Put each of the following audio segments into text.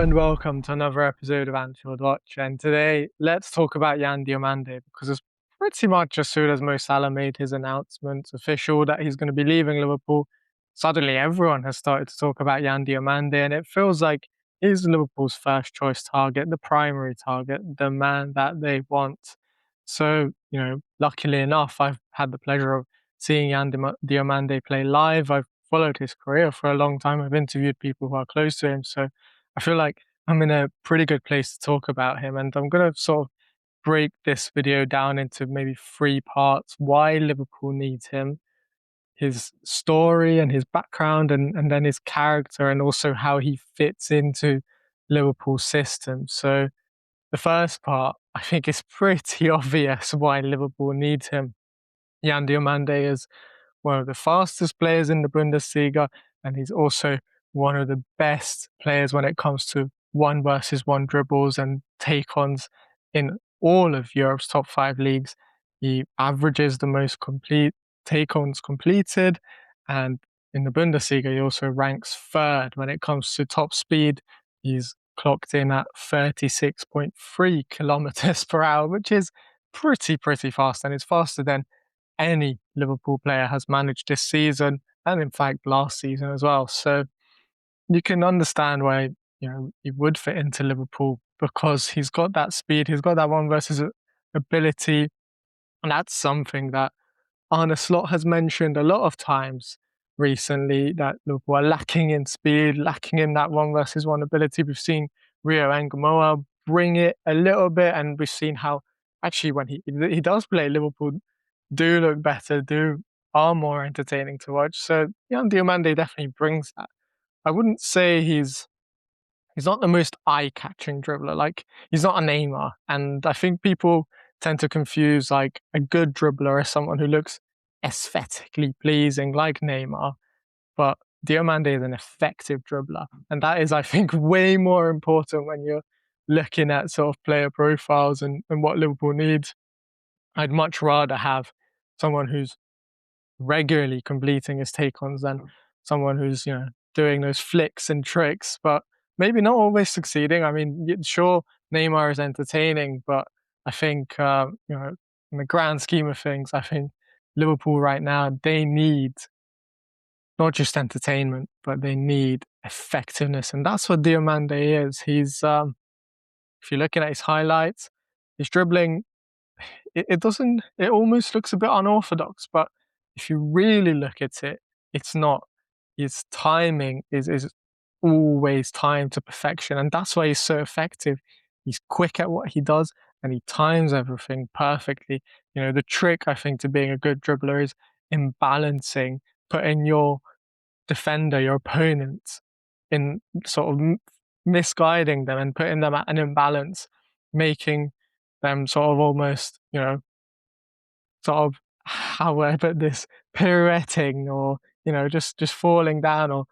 and welcome to another episode of Anfield Watch. And today, let's talk about Yan Diomande because it's pretty much as soon as Mo Salah made his announcement official that he's going to be leaving Liverpool, suddenly everyone has started to talk about Yan Diomande, and it feels like he's Liverpool's first choice target, the primary target, the man that they want. So, luckily enough, I've had the pleasure of seeing Diomande play live. I've followed his career for a long time. I've interviewed people who are close to him. So I feel like I'm in a pretty good place to talk about him. And I'm going to sort of break this video down into maybe three parts: why Liverpool needs him, his story and his background, and then his character, and also how he fits into Liverpool's system. So the first part, I think it's pretty obvious why Liverpool needs him. Yan Diomande is one of the fastest players in the Bundesliga, and he's also one of the best players when it comes to one versus one dribbles and take-ons in all of Europe's top five leagues. He averages the most complete take-ons completed, and in the Bundesliga, he also ranks third when it comes to top speed. He's clocked in at 36.3 kilometers per hour, which is pretty fast, and it's faster than any Liverpool player has managed this season, and in fact last season as well. So you can understand why he would fit into Liverpool, because he's got that speed, he's got that one versus ability, and that's something that Arne Slot has mentioned a lot of times recently, that Liverpool are lacking in speed, lacking in that one versus one ability. We've seen Rio Ngamoa bring it a little bit, and we've seen how actually when he does play, Liverpool do look better, are more entertaining to watch. So Yan Diomande definitely brings that. I wouldn't say he's not the most eye-catching dribbler. Like, he's not a Neymar, and I think people tend to confuse like a good dribbler as someone who looks aesthetically pleasing like Neymar. But Diomande is an effective dribbler, and that is, I think, way more important when you're looking at sort of player profiles and what Liverpool needs. I'd much rather have someone who's regularly completing his take-ons than someone who's, doing those flicks and tricks, but maybe not always succeeding. I mean, sure, Neymar is entertaining, but I think, in the grand scheme of things, I think Liverpool right now, they need not just entertainment, but they need effectiveness. And that's what Diomande is. He's, if you're looking at his highlights, his dribbling, it almost looks a bit unorthodox, but if you really look at it, it's not. His timing is always timed to perfection, and that's why he's so effective. He's quick at what he does, and he times everything perfectly. The trick, I think, to being a good dribbler is imbalancing, putting your defender, your opponent, in sort of misguiding them and putting them at an imbalance, making them sort of almost, sort of, how would I put this, pirouetting, or, just falling down, or,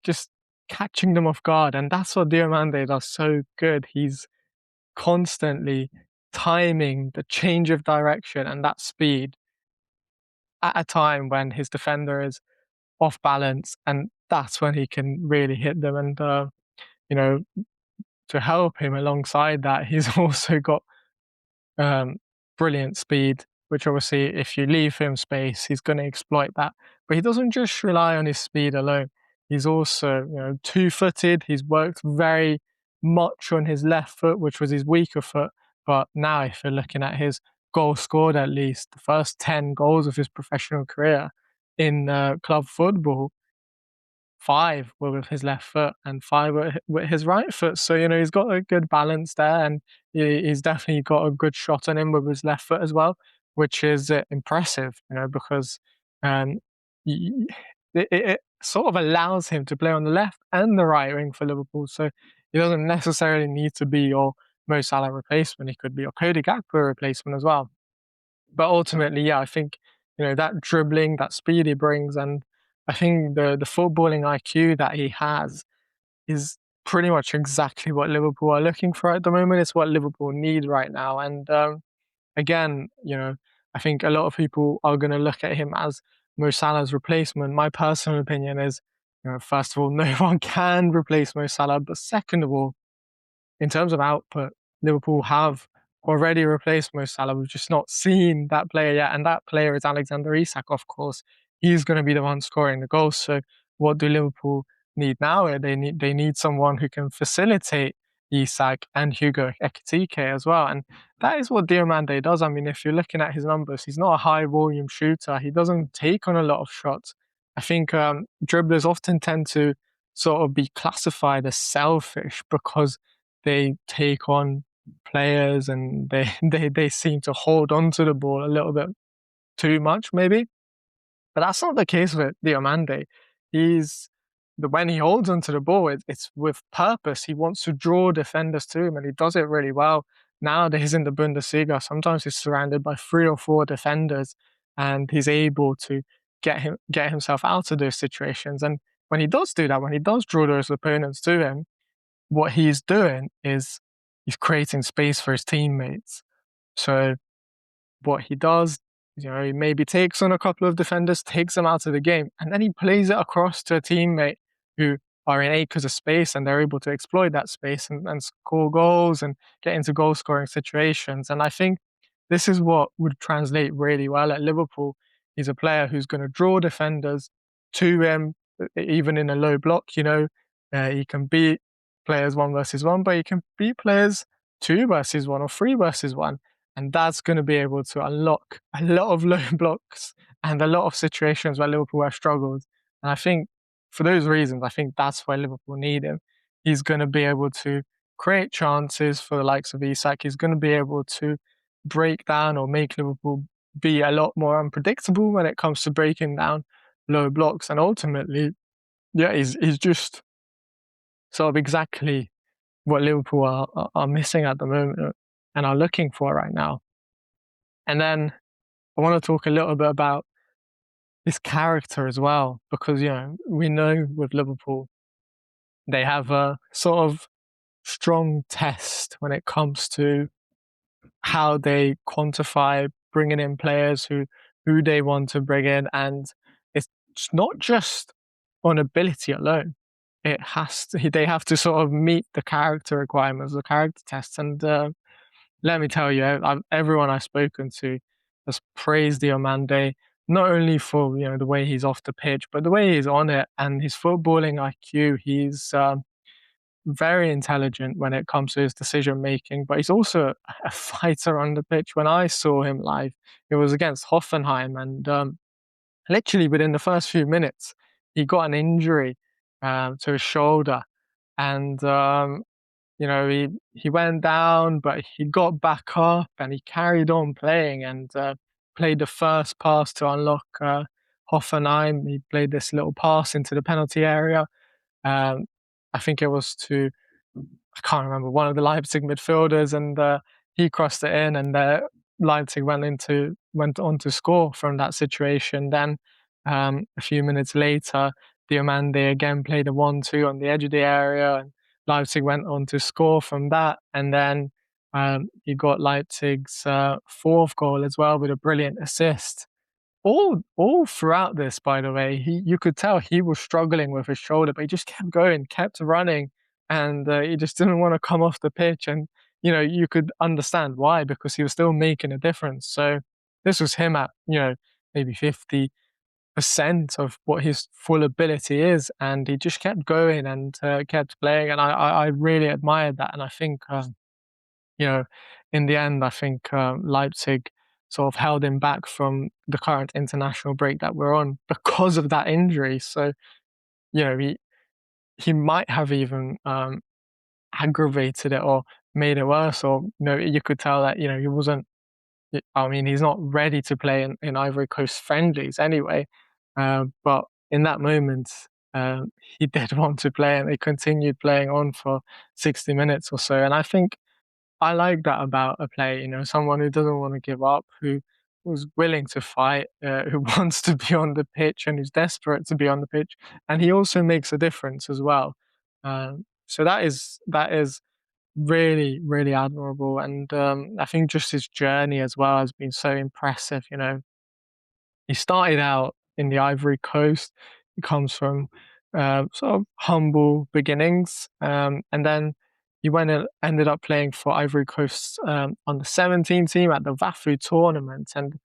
just catching them off guard. And that's what Diomande does so good. He's constantly timing the change of direction and that speed at a time when his defender is off balance, and that's when he can really hit them. And, you know, to help him alongside that, he's also got brilliant speed, which obviously if you leave him space, he's going to exploit that. But he doesn't just rely on his speed alone. He's also, two-footed. He's worked very much on his left foot, which was his weaker foot. But now if you're looking at his goals scored, at least the first 10 goals of his professional career in club football, 5 were with his left foot and 5 were with his right foot. So, he's got a good balance there, and he's definitely got a good shot on him with his left foot as well, which is impressive, because um, it sort of allows him to play on the left and the right wing for Liverpool. So he doesn't necessarily need to be your Mo Salah replacement. He could be your Cody Gakpo replacement as well. But ultimately, yeah, I think, that dribbling, that speed he brings, and I think the footballing IQ that he has is pretty much exactly what Liverpool are looking for at the moment. It's what Liverpool need right now. And again, I think a lot of people are going to look at him as Mo Salah's replacement. My personal opinion is, first of all, no one can replace Mo Salah, but second of all, in terms of output, Liverpool have already replaced Mo Salah. We've just not seen that player yet, and that player is Alexander Isak, of course. He's going to be the one scoring the goals. So, what do Liverpool need now? They need someone who can facilitate Isak and Hugo Ekitike as well, and that is what Diomande does. I mean, if you're looking at his numbers, he's not a high volume shooter. He doesn't take on a lot of shots. I think dribblers often tend to sort of be classified as selfish because they take on players and they seem to hold on to the ball a little bit too much, maybe. But that's not the case with Diomande. He's when he holds onto the ball, it's with purpose. He wants to draw defenders to him, and he does it really well. Nowadays in the Bundesliga, sometimes he's surrounded by 3 or 4 defenders, and he's able to get himself out of those situations. And when he does do that, when he does draw those opponents to him, what he's doing is he's creating space for his teammates. So what he does, he maybe takes on a couple of defenders, takes them out of the game, and then he plays it across to a teammate who are in acres of space, and they're able to exploit that space and score goals and get into goal scoring situations. And I think this is what would translate really well at Liverpool. He's a player who's going to draw defenders to him, even in a low block. He can beat players 1 versus 1, but he can beat players 2 versus 1 or 3 versus 1. And that's going to be able to unlock a lot of low blocks and a lot of situations where Liverpool have struggled. And I think for those reasons, I think that's why Liverpool need him. He's going to be able to create chances for the likes of Isak. He's going to be able to break down or make Liverpool be a lot more unpredictable when it comes to breaking down low blocks. And ultimately, yeah, he's just sort of exactly what Liverpool are missing at the moment and are looking for right now. And then I want to talk a little bit about his character as well, because, we know with Liverpool, they have a sort of strong test when it comes to how they quantify bringing in players who they want to bring in. And it's not just on ability alone. They have to sort of meet the character requirements, the character tests. And let me tell you, everyone I've spoken to has praised Diomande, not only for the way he's off the pitch, but the way he's on it and his footballing IQ. He's very intelligent when it comes to his decision making, but he's also a fighter on the pitch. When I saw him live, it was against Hoffenheim, and literally within the first few minutes, he got an injury to his shoulder, and he went down, but he got back up and he carried on playing and played the first pass to unlock Hoffenheim. He played this little pass into the penalty area. Um, I think it was to, I can't remember, one of the Leipzig midfielders, and he crossed it in, and Leipzig went on to score from that situation. Then a few minutes later, Diomande again played a 1-2 on the edge of the area, and Leipzig went on to score from that. And then he got Leipzig's 4th goal as well with a brilliant assist. All throughout this, by the way, you could tell he was struggling with his shoulder, but he just kept going, kept running, and he just didn't want to come off the pitch. And you could understand why, because he was still making a difference. So this was him at maybe 50% of what his full ability is, and he just kept going and kept playing, and I really admired that. And I think in the end, I think Leipzig sort of held him back from the current international break that we're on because of that injury. So, he might have even aggravated it or made it worse, or you could tell that he wasn't. I mean, he's not ready to play in Ivory Coast friendlies anyway. But in that moment, he did want to play, and they continued playing on for 60 minutes or so. And I think I like that about a player, someone who doesn't want to give up, who was willing to fight, who wants to be on the pitch and who's desperate to be on the pitch. And he also makes a difference as well. So that is really, really admirable. And I think just his journey as well has been so impressive. He started out in the Ivory Coast. He comes from sort of humble beginnings. And then he went and ended up playing for Ivory Coast on the 17 team at the Vafu tournament and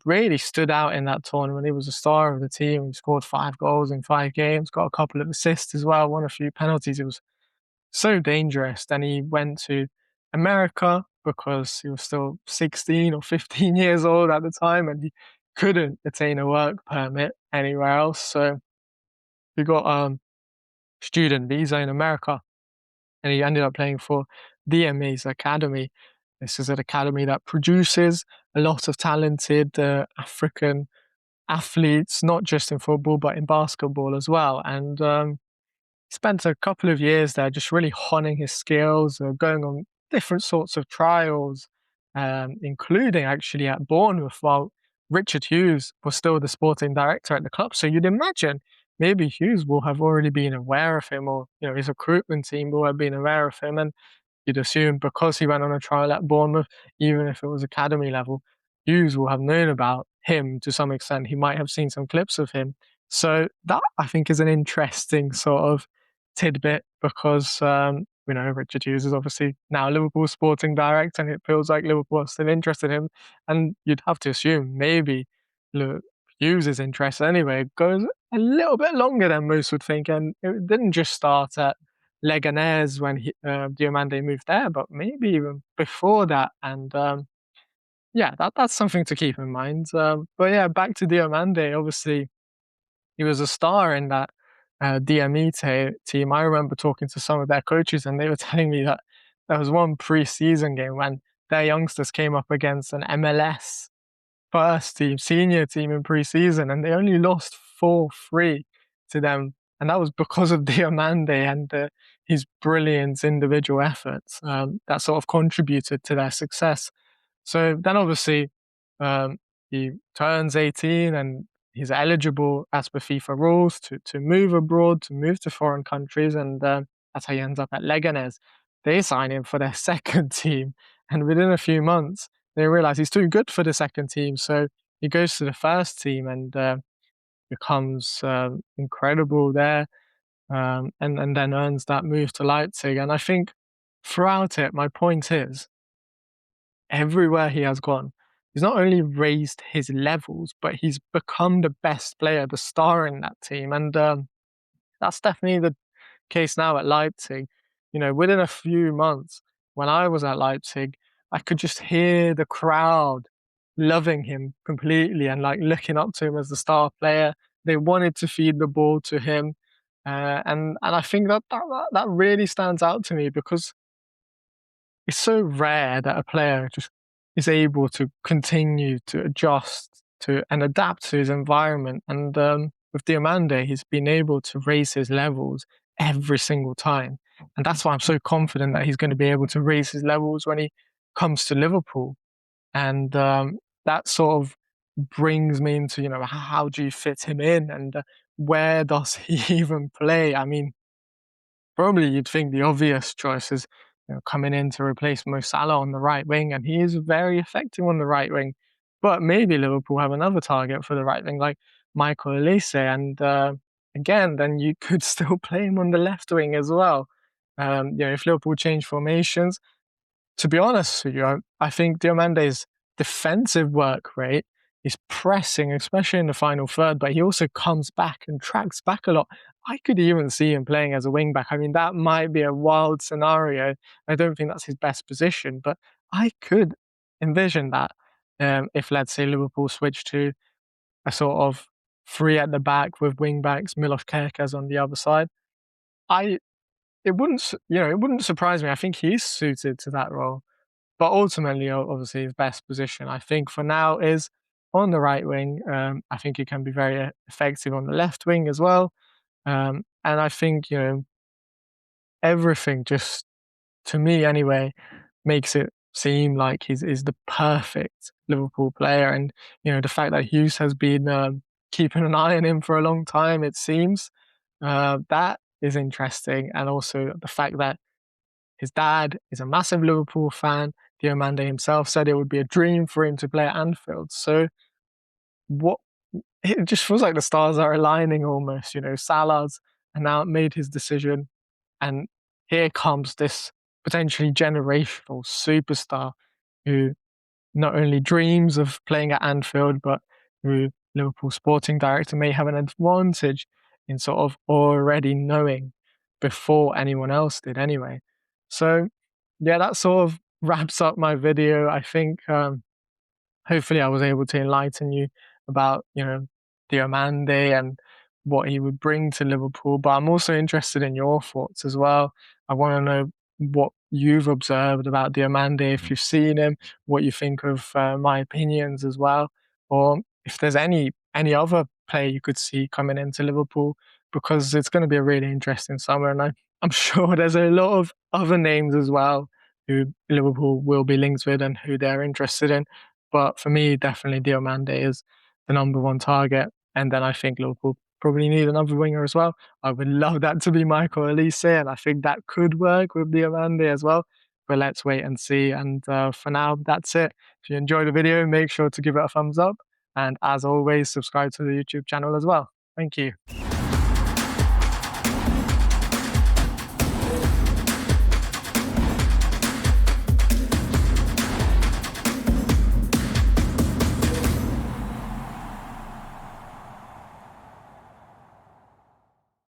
really stood out in that tournament. He was a star of the team. He scored 5 goals in 5 games, got a couple of assists as well, won a few penalties. It was so dangerous. Then he went to America because he was still 16 or 15 years old at the time and he couldn't attain a work permit anywhere else. So he got student visa in America, and he ended up playing for DMA's academy. This is an academy that produces a lot of talented African athletes, not just in football but in basketball as well. And spent a couple of years there, just really honing his skills, going on different sorts of trials, including actually at Bournemouth while Richard Hughes was still the sporting director at the club. So you'd imagine maybe Hughes will have already been aware of him, or his recruitment team will have been aware of him, and you'd assume because he went on a trial at Bournemouth, even if it was academy level, Hughes will have known about him to some extent. He might have seen some clips of him. So that I think is an interesting sort of tidbit because Richard Hughes is obviously now Liverpool sporting director, and it feels like Liverpool are still interested in him. And you'd have to assume maybe Hughes' interest anyway goes a little bit longer than most would think, and it didn't just start at Leganés when Diomande moved there, but maybe even before that. And yeah, that's something to keep in mind. But yeah, back to Diomande. Obviously, he was a star in that DME team. I remember talking to some of their coaches, and they were telling me that there was one pre-season game when their youngsters came up against an MLS first team, senior team in pre-season, and they only lost 4-3 to them. And that was because of Diomande and his brilliant individual efforts that sort of contributed to their success. So then obviously he turns 18 and he's eligible as per FIFA rules to move abroad, to move to foreign countries. And that's how he ends up at Leganes. They sign him for their second team. And within a few months, they realize he's too good for the second team. So he goes to the first team and becomes incredible there, and then earns that move to Leipzig. And I think throughout it, my point is, everywhere he has gone, he's not only raised his levels, but he's become the best player, the star in that team. And that's definitely the case now at Leipzig. Within a few months, when I was at Leipzig, I could just hear the crowd loving him completely and like looking up to him as the star player. They wanted to feed the ball to him, and I think that really stands out to me because it's so rare that a player just is able to continue to adjust to and adapt to his environment. And with Diomande, he's been able to raise his levels every single time. And that's why I'm so confident that he's going to be able to raise his levels when he comes to Liverpool. And that sort of brings me into, how do you fit him in and where does he even play? I mean, probably you'd think the obvious choice is coming in to replace Mo Salah on the right wing, and he is very effective on the right wing. But maybe Liverpool have another target for the right wing, like Michael Elise, and again, then you could still play him on the left wing as well. If Liverpool change formations, to be honest with you, I think Diomande's defensive work rate is pressing, especially in the final third, but he also comes back and tracks back a lot. I could even see him playing as a wing back. I mean, that might be a wild scenario. I don't think that's his best position, but I could envision that if, let's say, Liverpool switch to a sort of three at the back with wing backs, Milos Kerkez on the other side. I it wouldn't surprise me. I think he's suited to that role. But ultimately, obviously, his best position, I think, for now is on the right wing. I think he can be very effective on the left wing as well. And I think, everything just, to me anyway, makes it seem like he's the perfect Liverpool player. And, the fact that Hughes has been keeping an eye on him for a long time, it seems, that is interesting. And also the fact that his dad is a massive Liverpool fan. Diomande himself said it would be a dream for him to play at Anfield. So what it just feels like the stars are aligning almost. Salah's and now made his decision. And here comes this potentially generational superstar who not only dreams of playing at Anfield, but who Liverpool sporting director may have an advantage in sort of already knowing before anyone else did anyway. So yeah, that sort of wraps up my video. I think hopefully I was able to enlighten you about, Diomande and what he would bring to Liverpool. But I'm also interested in your thoughts as well. I want to know what you've observed about Diomande, if you've seen him, what you think of my opinions as well, or if there's any other player you could see coming into Liverpool, because it's going to be a really interesting summer, and I'm sure there's a lot of other names as well who Liverpool will be linked with and who they're interested in. But for me, definitely Diomande is the number one target. And then I think Liverpool probably need another winger as well. I would love that to be Michael Olise, and I think that could work with Diomande as well. But let's wait and see. And for now, that's it. If you enjoyed the video, make sure to give it a thumbs up. And as always, subscribe to the YouTube channel as well. Thank you.